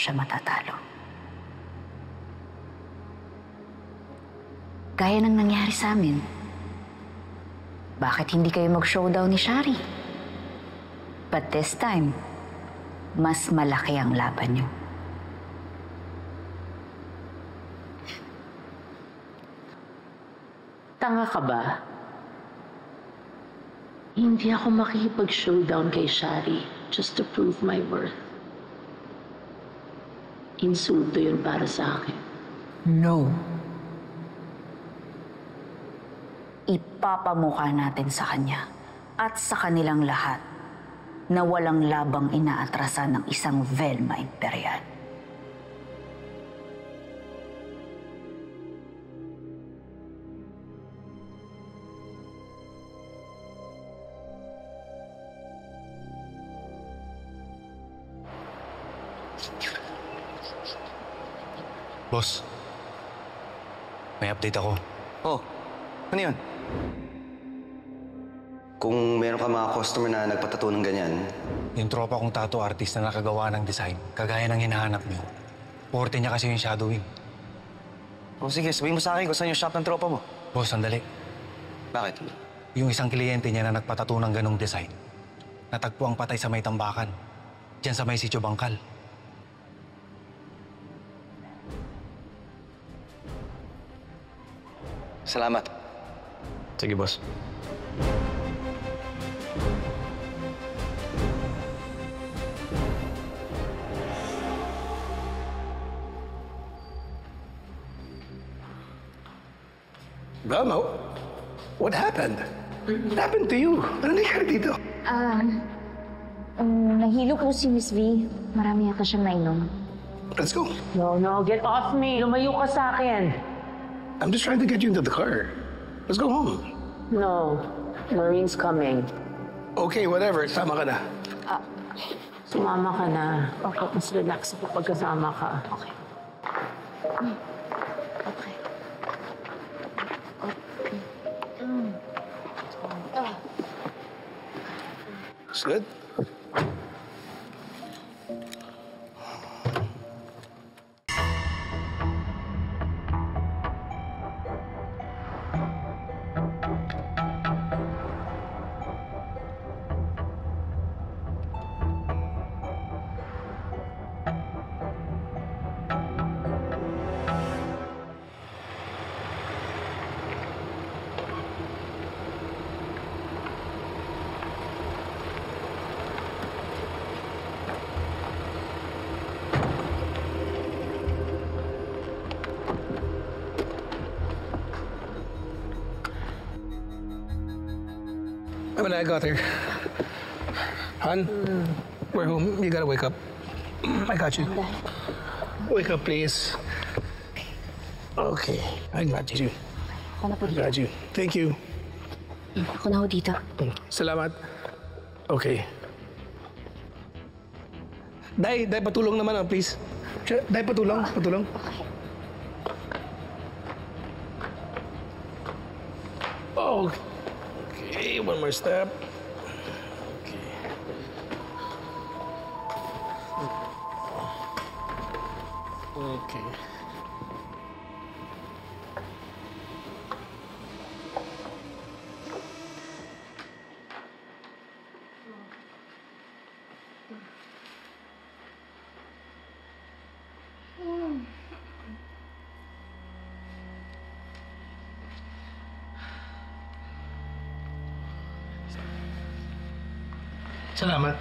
siya matatalo. Gaya ng nangyari sa amin. Bakit hindi kayo mag-showdown ni Shari? But this time, mas malaki ang laban niyo. Tanga ka ba? Hindi ako makikipag-showdown kay Shari just to prove my worth. Insulto yun para sa akin. No. Ipapamukha natin sa kanya at sa kanilang lahat na walang labang inaatrasan ng isang Velma Imperial. Boss, may update ako. Oh, ano yun? Kung meron ka mga customer na nagpatato ng ganyan. Yung tropa kong tattoo artist na nakagawa ng design, kagaya ng hinahanap niyo. Forte niya kasi yung shadowing. Oh, sige, sabihin mo sa akin kung saan yung shop ng tropa mo. Boss, sandali. Bakit? Yung isang kliyente niya na nagpatato ng ganong design, natagpo ang patay sa may tambakan. Diyan sa may sitio Bangkal. Salamat. Sige, boss. Velma, what happened? What happened to you? Ano nangyari dito? Nahilo po si Miss V. Marami yata siyang nainom. Let's go. No, get off me. Lumayo ka sa akin. I'm just trying to get you into the car. Let's go home. No, Maureen's coming. Okay, whatever. Tama ka na. Sumama ka na. Okay. Mas relax ako pagkasama ka. Okay. Okay. It's good. When I got here. Hon, we're home. You gotta wake up. I got you. Wake up, please. Okay, I got you. Ako na po I dito. got you. Thank you. Ako na po dito. Salamat. Okay. Day, patulong naman, please. Day, patulong. Okay, one more step. Okay. Okay. Salamat.